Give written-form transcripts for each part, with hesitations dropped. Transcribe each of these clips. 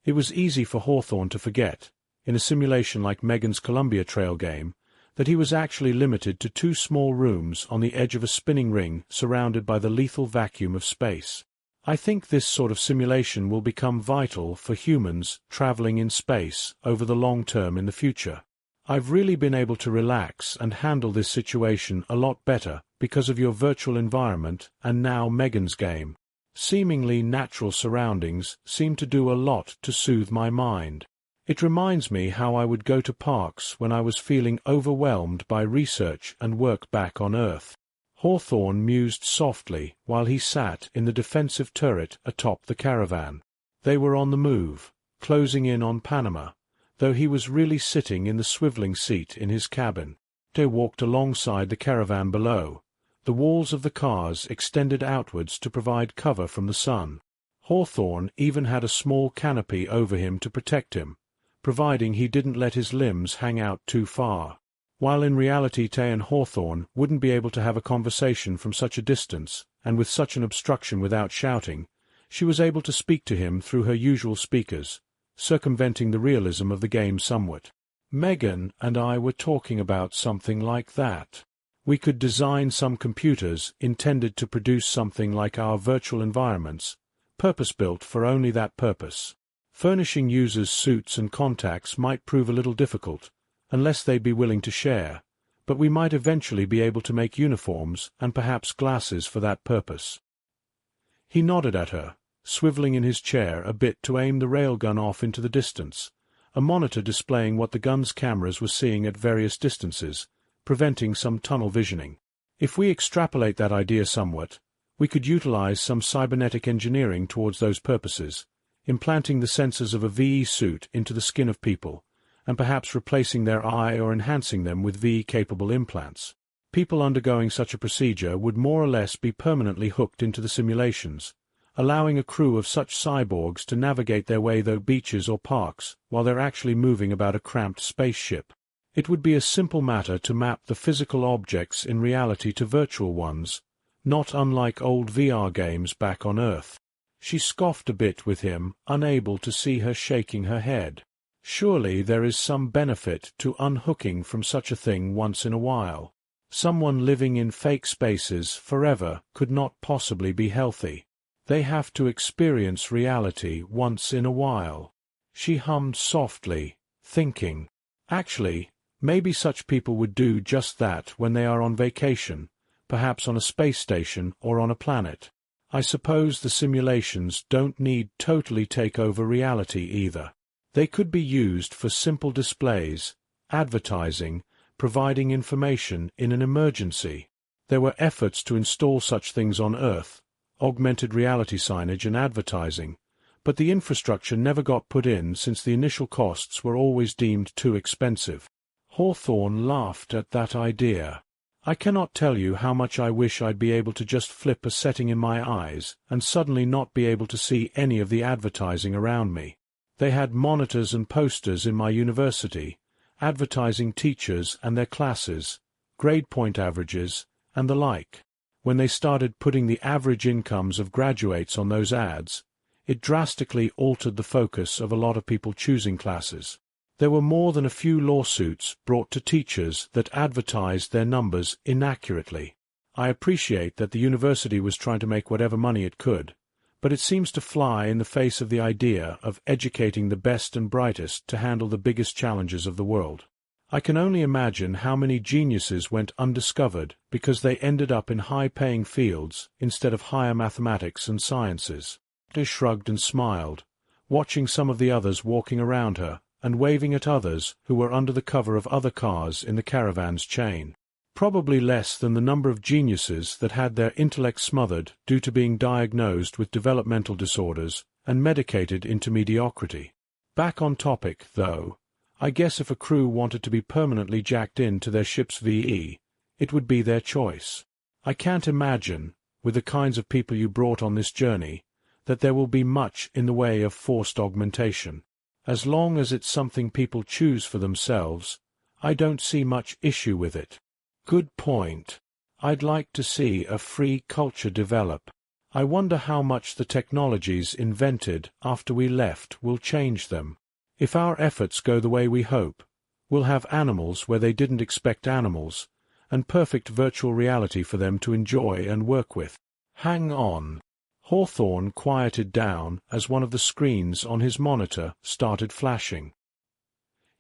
It was easy for Hawthorne to forget, in a simulation like Megan's Columbia Trail game, that he was actually limited to 2 small rooms on the edge of a spinning ring surrounded by the lethal vacuum of space. I think this sort of simulation will become vital for humans traveling in space over the long term in the future. I've really been able to relax and handle this situation a lot better because of your virtual environment and now Megan's game. Seemingly natural surroundings seem to do a lot to soothe my mind. It reminds me how I would go to parks when I was feeling overwhelmed by research and work back on Earth. Hawthorne mused softly while he sat in the defensive turret atop the caravan. They were on the move, closing in on Panama, though he was really sitting in the swiveling seat in his cabin. They walked alongside the caravan below. The walls of the cars extended outwards to provide cover from the sun. Hawthorne even had a small canopy over him to protect him, providing he didn't let his limbs hang out too far. While in reality Tay and Hawthorne wouldn't be able to have a conversation from such a distance, and with such an obstruction without shouting, she was able to speak to him through her usual speakers, circumventing the realism of the game somewhat. Megan and I were talking about something like that. We could design some computers intended to produce something like our virtual environments, purpose-built for only that purpose. Furnishing users suits and contacts might prove a little difficult, unless they'd be willing to share, but we might eventually be able to make uniforms and perhaps glasses for that purpose. He nodded at her, swiveling in his chair a bit to aim the railgun off into the distance, a monitor displaying what the gun's cameras were seeing at various distances, preventing some tunnel visioning. If we extrapolate that idea somewhat, we could utilize some cybernetic engineering towards those purposes, implanting the sensors of a VE suit into the skin of people, and perhaps replacing their eye or enhancing them with VE-capable implants. People undergoing such a procedure would more or less be permanently hooked into the simulations, allowing a crew of such cyborgs to navigate their way through beaches or parks while they're actually moving about a cramped spaceship. It would be a simple matter to map the physical objects in reality to virtual ones, not unlike old VR games back on Earth. She scoffed a bit with him, unable to see her shaking her head. Surely there is some benefit to unhooking from such a thing once in a while. Someone living in fake spaces forever could not possibly be healthy. They have to experience reality once in a while. She hummed softly, thinking. Actually, maybe such people would do just that when they are on vacation, perhaps on a space station or on a planet. I suppose the simulations don't need totally take over reality either. They could be used for simple displays, advertising, providing information in an emergency. There were efforts to install such things on Earth, augmented reality signage and advertising, but the infrastructure never got put in since the initial costs were always deemed too expensive. Hawthorne laughed at that idea. I cannot tell you how much I wish I'd be able to just flip a setting in my eyes and suddenly not be able to see any of the advertising around me. They had monitors and posters in my university, advertising teachers and their classes, grade point averages, and the like. When they started putting the average incomes of graduates on those ads, it drastically altered the focus of a lot of people choosing classes. There were more than a few lawsuits brought to teachers that advertised their numbers inaccurately. I appreciate that the university was trying to make whatever money it could, but it seems to fly in the face of the idea of educating the best and brightest to handle the biggest challenges of the world. I can only imagine how many geniuses went undiscovered because they ended up in high-paying fields instead of higher mathematics and sciences. She shrugged and smiled, watching some of the others walking around her and waving at others who were under the cover of other cars in the caravan's chain. Probably less than the number of geniuses that had their intellect smothered due to being diagnosed with developmental disorders and medicated into mediocrity. Back on topic, though, I guess if a crew wanted to be permanently jacked into their ship's VE, it would be their choice. I can't imagine, with the kinds of people you brought on this journey, that there will be much in the way of forced augmentation. As long as it's something people choose for themselves, I don't see much issue with it. Good point. I'd like to see a free culture develop. I wonder how much the technologies invented after we left will change them. If our efforts go the way we hope, we'll have animals where they didn't expect animals, and perfect virtual reality for them to enjoy and work with. Hang on. Hawthorne quieted down as one of the screens on his monitor started flashing.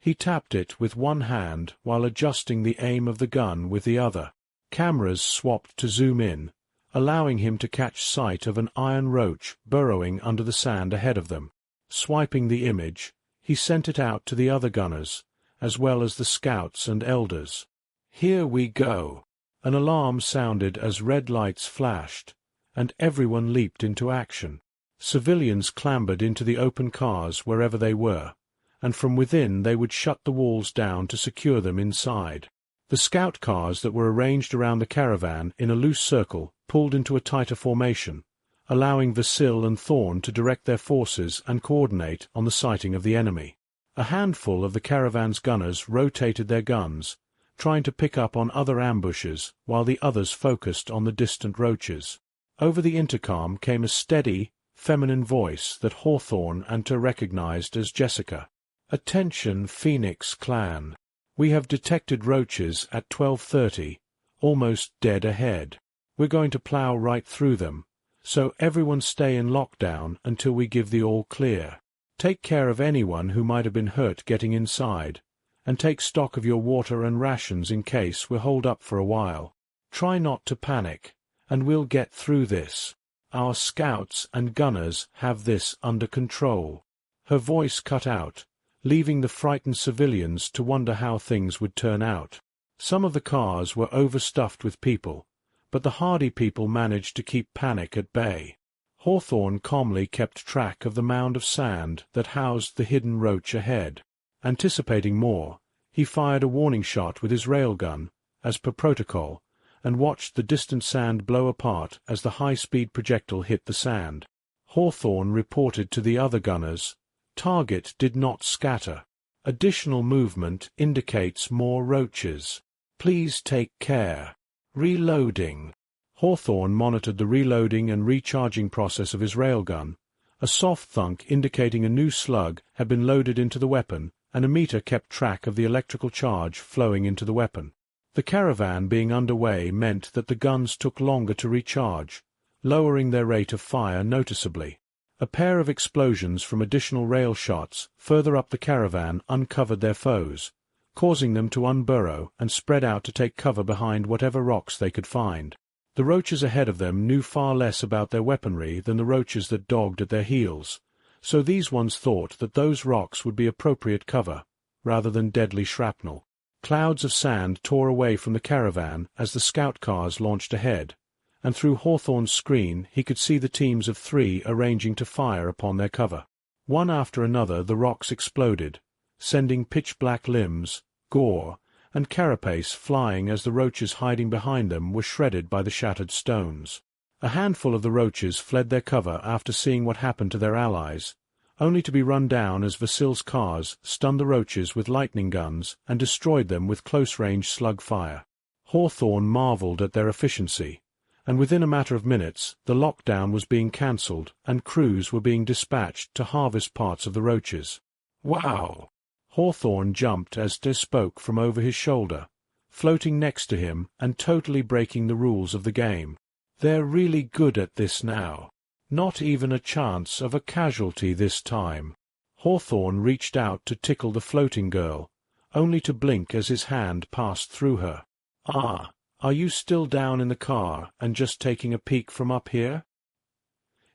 He tapped it with one hand while adjusting the aim of the gun with the other. Cameras swapped to zoom in, allowing him to catch sight of an iron roach burrowing under the sand ahead of them. Swiping the image, he sent it out to the other gunners, as well as the scouts and elders. Here we go. An alarm sounded as red lights flashed, and everyone leaped into action. Civilians clambered into the open cars wherever they were, and from within they would shut the walls down to secure them inside. The scout cars that were arranged around the caravan in a loose circle pulled into a tighter formation, allowing Vasil and Thorn to direct their forces and coordinate on the sighting of the enemy. A handful of the caravan's gunners rotated their guns, trying to pick up on other ambushes while the others focused on the distant roaches. Over the intercom came a steady, feminine voice that Hawthorne and Ter recognized as Jessica. "Attention, Phoenix Clan. We have detected roaches at 12:30, almost dead ahead. We're going to plow right through them, so everyone stay in lockdown until we give the all clear. Take care of anyone who might have been hurt getting inside, and take stock of your water and rations in case we're holed up for a while. Try not to panic, and we'll get through this. Our scouts and gunners have this under control." Her voice cut out, leaving the frightened civilians to wonder how things would turn out. Some of the cars were overstuffed with people, but the hardy people managed to keep panic at bay. Hawthorne calmly kept track of the mound of sand that housed the hidden roach ahead. Anticipating more, he fired a warning shot with his railgun, as per protocol, and watched the distant sand blow apart as the high-speed projectile hit the sand. Hawthorne reported to the other gunners, "Target did not scatter. Additional movement indicates more roaches. Please take care. Reloading." Hawthorne monitored the reloading and recharging process of his railgun. A soft thunk indicating a new slug had been loaded into the weapon, and a meter kept track of the electrical charge flowing into the weapon. The caravan being underway meant that the guns took longer to recharge, lowering their rate of fire noticeably. A pair of explosions from additional rail shots further up the caravan uncovered their foes, causing them to unburrow and spread out to take cover behind whatever rocks they could find. The roaches ahead of them knew far less about their weaponry than the roaches that dogged at their heels, so these ones thought that those rocks would be appropriate cover, rather than deadly shrapnel. Clouds of sand tore away from the caravan as the scout cars launched ahead, and through Hawthorne's screen he could see the teams of 3 arranging to fire upon their cover. One after another the rocks exploded, sending pitch-black limbs, gore, and carapace flying as the roaches hiding behind them were shredded by the shattered stones. A handful of the roaches fled their cover after seeing what happened to their allies, only to be run down as Vasil's cars stunned the roaches with lightning guns and destroyed them with close-range slug fire. Hawthorne marveled at their efficiency, and within a matter of minutes the lockdown was being cancelled and crews were being dispatched to harvest parts of the roaches. "Wow!" Hawthorne jumped as Des spoke from over his shoulder, floating next to him and totally breaking the rules of the game. "They're really good at this now. Not even a chance of a casualty this time." Hawthorne reached out to tickle the floating girl, only to blink as his hand passed through her. "Ah, are you still down in the car and just taking a peek from up here?"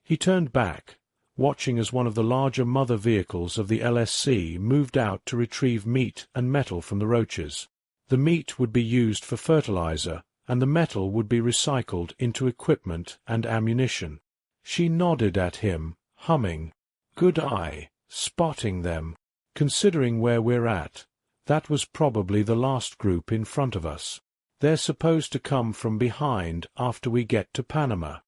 He turned back, watching as one of the larger mother vehicles of the LSC moved out to retrieve meat and metal from the roaches. The meat would be used for fertilizer, and the metal would be recycled into equipment and ammunition. She nodded at him, humming, "Good eye, spotting them. Considering where we're at, that was probably the last group in front of us. They're supposed to come from behind after we get to Panama."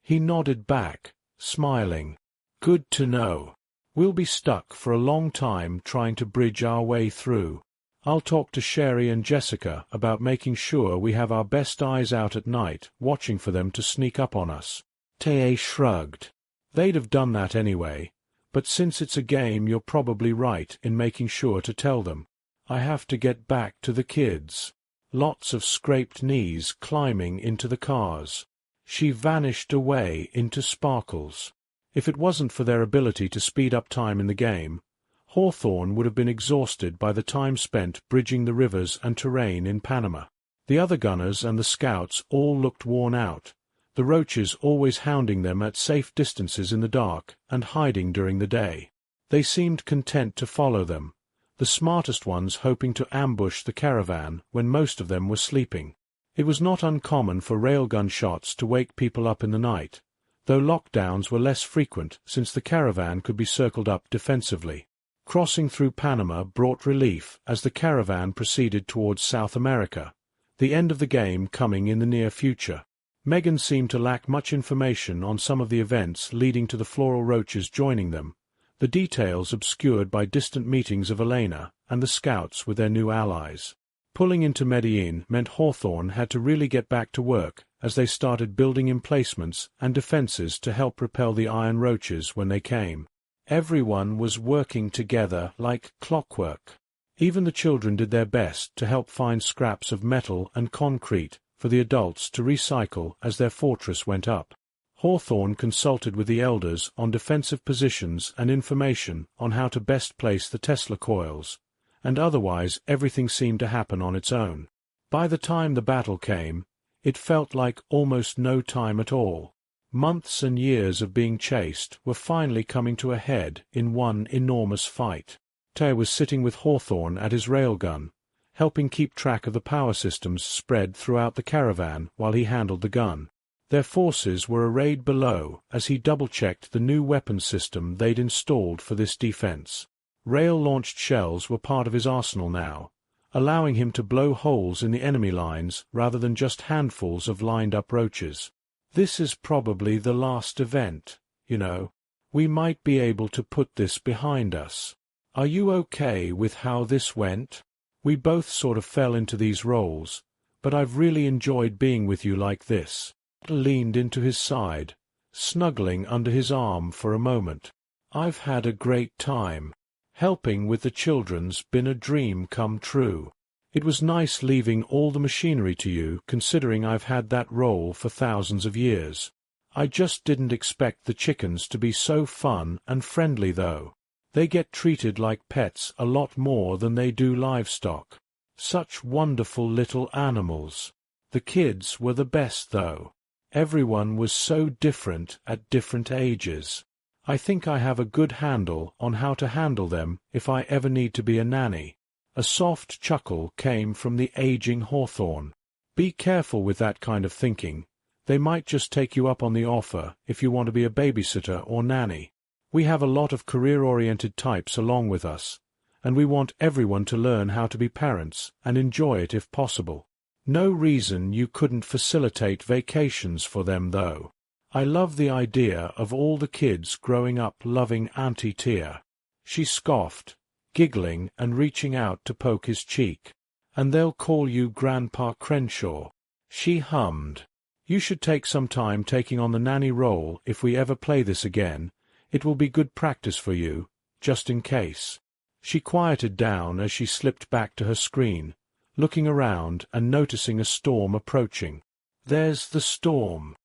He nodded back, smiling. "Good to know. We'll be stuck for a long time trying to bridge our way through. I'll talk to Sherry and Jessica about making sure we have our best eyes out at night watching for them to sneak up on us. Ch.48 shrugged. They'd have done that anyway, but since it's a game you're probably right in making sure to tell them. I have to get back to the kids. Lots of scraped knees climbing into the cars. She vanished away into sparkles. If it wasn't for their ability to speed up time in the game, Hawthorne would have been exhausted by the time spent bridging the rivers and terrain in Panama. The other gunners and the scouts all looked worn out, the roaches always hounding them at safe distances in the dark and hiding during the day. They seemed content to follow them, the smartest ones hoping to ambush the caravan when most of them were sleeping. It was not uncommon for railgun shots to wake people up in the night, though lockdowns were less frequent since the caravan could be circled up defensively. Crossing through Panama brought relief as the caravan proceeded towards South America, the end of the game coming in the near future. Megan seemed to lack much information on some of the events leading to the floral roaches joining them, the details obscured by distant meetings of Elena and the scouts with their new allies. Pulling into Medellin meant Hawthorne had to really get back to work as they started building emplacements and defenses to help repel the iron roaches when they came. Everyone was working together like clockwork. Even the children did their best to help find scraps of metal and concrete for the adults to recycle as their fortress went up. Hawthorne consulted with the elders on defensive positions and information on how to best place the Tesla coils, and otherwise everything seemed to happen on its own. By the time the battle came, it felt like almost no time at all. Months and years of being chased were finally coming to a head in one enormous fight. Tay was sitting with Hawthorne at his railgun, helping keep track of the power systems spread throughout the caravan while he handled the gun. Their forces were arrayed below as he double-checked the new weapon system they'd installed for this defense. Rail-launched shells were part of his arsenal now, allowing him to blow holes in the enemy lines rather than just handfuls of lined-up roaches. This is probably the last event, you know. We might be able to put this behind us. Are you okay with how this went? We both sort of fell into these roles, but I've really enjoyed being with you like this. Leaned into his side, snuggling under his arm for a moment. I've had a great time. Helping with the children's been a dream come true. It was nice leaving all the machinery to you, considering I've had that role for thousands of years. I just didn't expect the chickens to be so fun and friendly though. They get treated like pets a lot more than they do livestock. Such wonderful little animals. The kids were the best though. Everyone was so different at different ages. I think I have a good handle on how to handle them if I ever need to be a nanny. A soft chuckle came from the aging Hawthorne. Be careful with that kind of thinking. They might just take you up on the offer if you want to be a babysitter or nanny. We have a lot of career-oriented types along with us, and we want everyone to learn how to be parents and enjoy it if possible. No reason you couldn't facilitate vacations for them, though. I love the idea of all the kids growing up loving Auntie Tia. She scoffed, giggling and reaching out to poke his cheek. And they'll call you Grandpa Crenshaw. She hummed. You should take some time taking on the nanny role if we ever play this again. It will be good practice for you, just in case. She quieted down as she slipped back to her screen, looking around and noticing a storm approaching. There's the storm.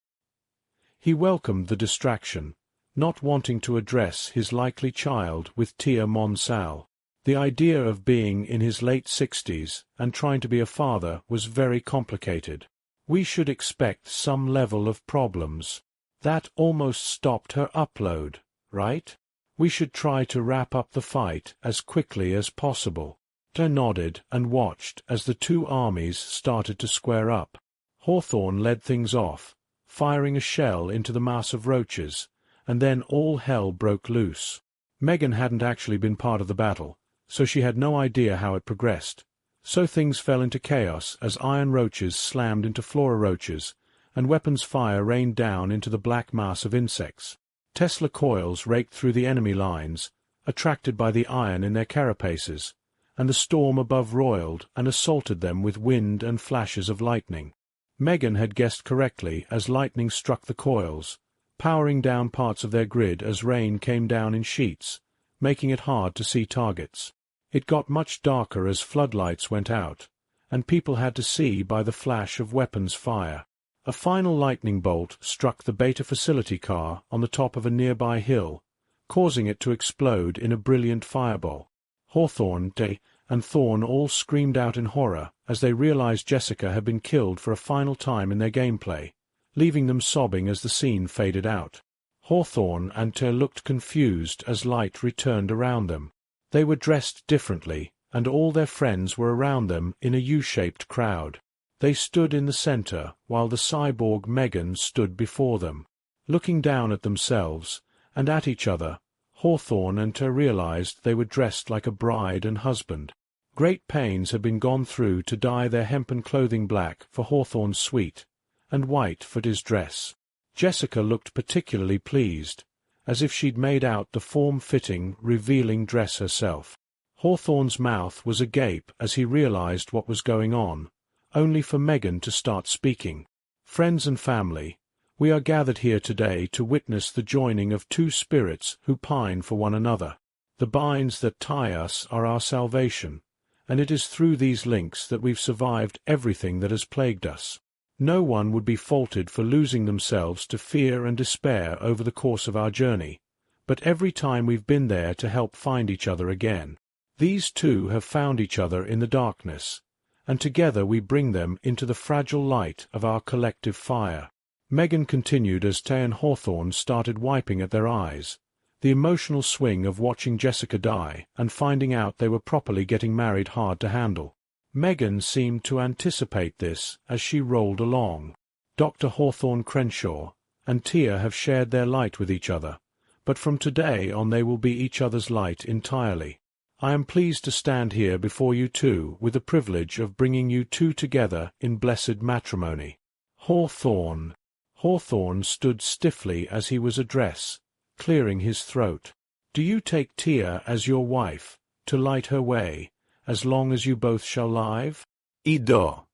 He welcomed the distraction, not wanting to address his likely child with Tia Monsal. The idea of being in his late 60s and trying to be a father was very complicated. We should expect some level of problems. That almost stopped her upload, right? We should try to wrap up the fight as quickly as possible. Tia nodded and watched as the two armies started to square up. Hawthorne led things off, firing a shell into the mass of roaches, and then all hell broke loose. Megan hadn't actually been part of the battle, so she had no idea how it progressed. So things fell into chaos as iron roaches slammed into flora roaches, and weapons fire rained down into the black mass of insects. Tesla coils raked through the enemy lines, attracted by the iron in their carapaces, and the storm above roiled and assaulted them with wind and flashes of lightning. Megan had guessed correctly as lightning struck the coils, powering down parts of their grid as rain came down in sheets, making it hard to see targets. It got much darker as floodlights went out, and people had to see by the flash of weapons fire. A final lightning bolt struck the Beta facility car on the top of a nearby hill, causing it to explode in a brilliant fireball. Hawthorne, Day, and Thorne all screamed out in horror as they realized Jessica had been killed for a final time in their gameplay, leaving them sobbing as the scene faded out. Hawthorne and Ter looked confused as light returned around them. They were dressed differently, and all their friends were around them in a U-shaped crowd. They stood in the center, while the cyborg Megan stood before them. Looking down at themselves, and at each other, Hawthorne and Ter realized they were dressed like a bride and husband. Great pains had been gone through to dye their hempen clothing black for Hawthorne's suite, and white for his dress. Jessica looked particularly pleased, as if she'd made out the form-fitting, revealing dress herself. Hawthorne's mouth was agape as he realized what was going on, only for Megan to start speaking. Friends and family, we are gathered here today to witness the joining of two spirits who pine for one another. The binds that tie us are our salvation, and it is through these links that we've survived everything that has plagued us. No one would be faulted for losing themselves to fear and despair over the course of our journey, but every time we've been there to help find each other again. These two have found each other in the darkness, and together we bring them into the fragile light of our collective fire. Megan continued as Tay and Hawthorne started wiping at their eyes, the emotional swing of watching Jessica die and finding out they were properly getting married hard to handle. Megan seemed to anticipate this as she rolled along. Dr. Hawthorne Crenshaw and Tia have shared their light with each other, but from today on they will be each other's light entirely. I am pleased to stand here before you two with the privilege of bringing you two together in blessed matrimony. Hawthorne. Hawthorne stood stiffly as he was addressed, clearing his throat. Do you take Tia as your wife, to light her way, as long as you both shall live? Ido.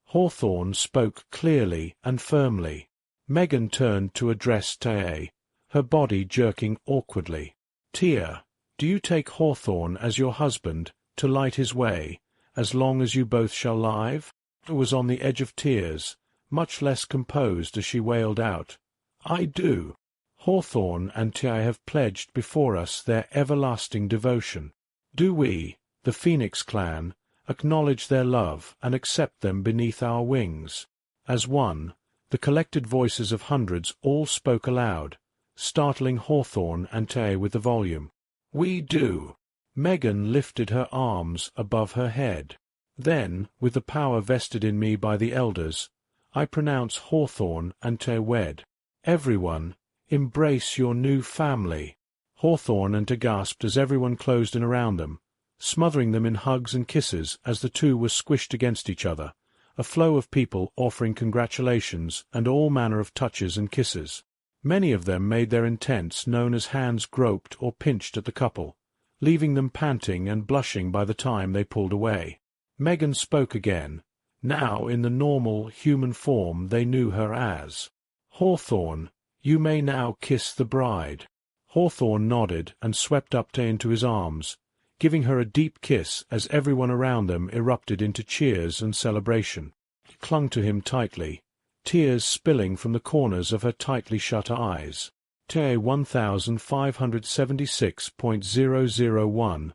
Hawthorne spoke clearly and firmly. Megan turned to address Tae, her body jerking awkwardly. Tia, do you take Hawthorne as your husband, to light his way, as long as you both shall live? She was on the edge of tears, much less composed as she wailed out, I do. Hawthorne and Tae have pledged before us their everlasting devotion. Do we, the Phoenix clan, acknowledge their love and accept them beneath our wings? As one, the collected voices of hundreds all spoke aloud, startling Hawthorne and Tae with the volume. We do. Megan lifted her arms above her head. Then, with the power vested in me by the elders, I pronounce Hawthorne and Tae wed. Everyone, embrace your new family. Hawthorne and Tae gasped as everyone closed in around them, smothering them in hugs and kisses as the two were squished against each other, a flow of people offering congratulations and all manner of touches and kisses. Many of them made their intents known as hands groped or pinched at the couple, leaving them panting and blushing by the time they pulled away. Megan spoke again, now in the normal human form they knew her as. Hawthorne, you may now kiss the bride. Hawthorne nodded and swept up Tae into his arms, giving her a deep kiss as everyone around them erupted into cheers and celebration. She clung to him tightly, tears spilling from the corners of her tightly shut eyes. Tae 1576.001.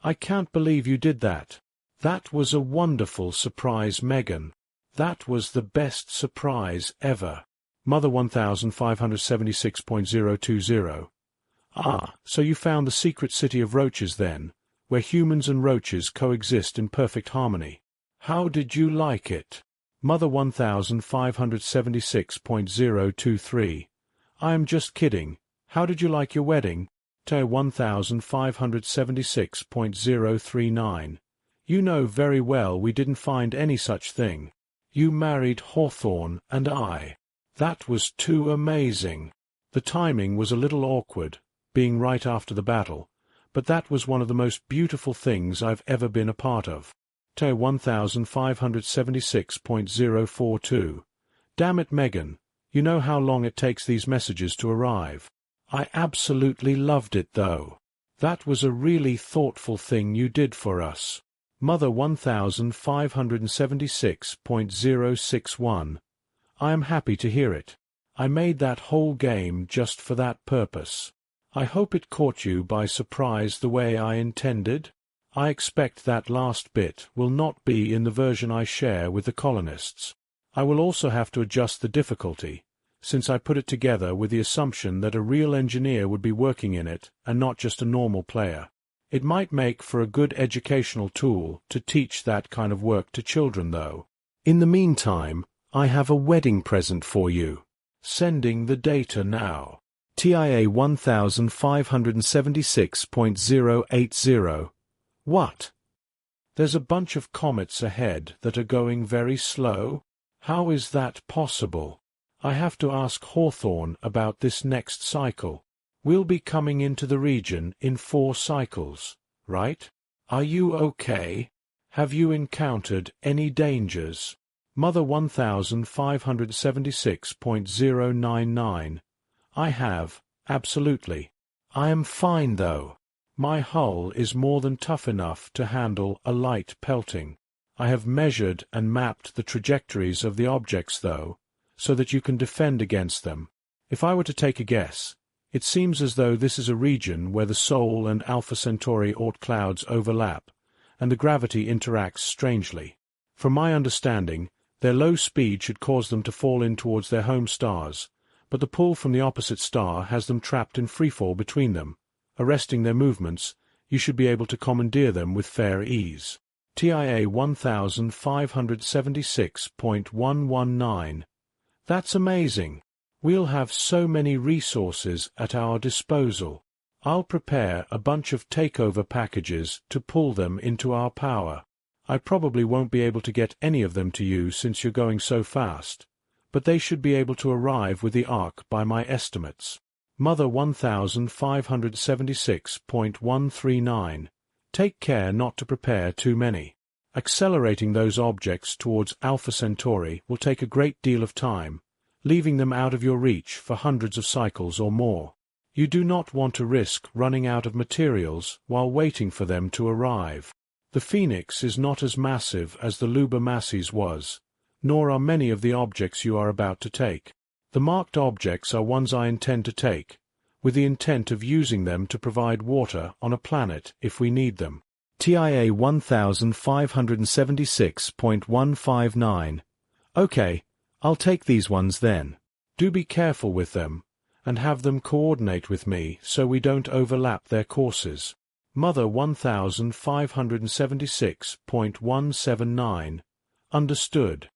I can't believe you did that. That was a wonderful surprise, Megan. That was the best surprise ever. Mother 1576.020. Ah, so you found the secret city of roaches then, where humans and roaches coexist in perfect harmony. How did you like it? Mother 1576.023. I am just kidding. How did you like your wedding? Tae 1576.039. You know very well we didn't find any such thing. You married Hawthorne and I. That was too amazing. The timing was a little awkward, being right after the battle, but that was one of the most beautiful things I've ever been a part of. Tae 1576.042. Damn it, Megan, You know how long it takes these messages to arrive. I absolutely loved it though. That was a really thoughtful thing you did for us. Mother 1576.061. I am happy to hear it. I made that whole game just for that purpose. I hope it caught you by surprise the way I intended. I expect that last bit will not be in the version I share with the colonists. I will also have to adjust the difficulty, since I put it together with the assumption that a real engineer would be working in it and not just a normal player. It might make for a good educational tool to teach that kind of work to children, though. In the meantime, I have a wedding present for you. Sending the data now. TIA 1576.080. What? There's a bunch of comets ahead that are going very slow? How is that possible? I have to ask Hawthorne about this next cycle. We'll be coming into the region in 4 cycles, right? Are you okay? Have you encountered any dangers? Mother 1576.099. I have, absolutely. I am fine though. My hull is more than tough enough to handle a light pelting. I have measured and mapped the trajectories of the objects though, so that you can defend against them. If I were to take a guess, it seems as though this is a region where the Sol and Alpha Centauri Oort clouds overlap, and the gravity interacts strangely. From my understanding, their low speed should cause them to fall in towards their home stars, but the pull from the opposite star has them trapped in freefall between them. Arresting their movements, you should be able to commandeer them with fair ease. TIA 1576.119. That's amazing. We'll have so many resources at our disposal. I'll prepare a bunch of takeover packages to pull them into our power. I probably won't be able to get any of them to you since you're going so fast, but they should be able to arrive with the Ark by my estimates. Mother 1576.139. Take care not to prepare too many. Accelerating those objects towards Alpha Centauri will take a great deal of time, leaving them out of your reach for hundreds of cycles or more. You do not want to risk running out of materials while waiting for them to arrive. The Phoenix is not as massive as the Luba Masses was, nor are many of the objects you are about to take. The marked objects are ones I intend to take, with the intent of using them to provide water on a planet if we need them. TIA 1576.159. Okay, I'll take these ones then. Do be careful with them, and have them coordinate with me so we don't overlap their courses. Mother 1576.179. Understood.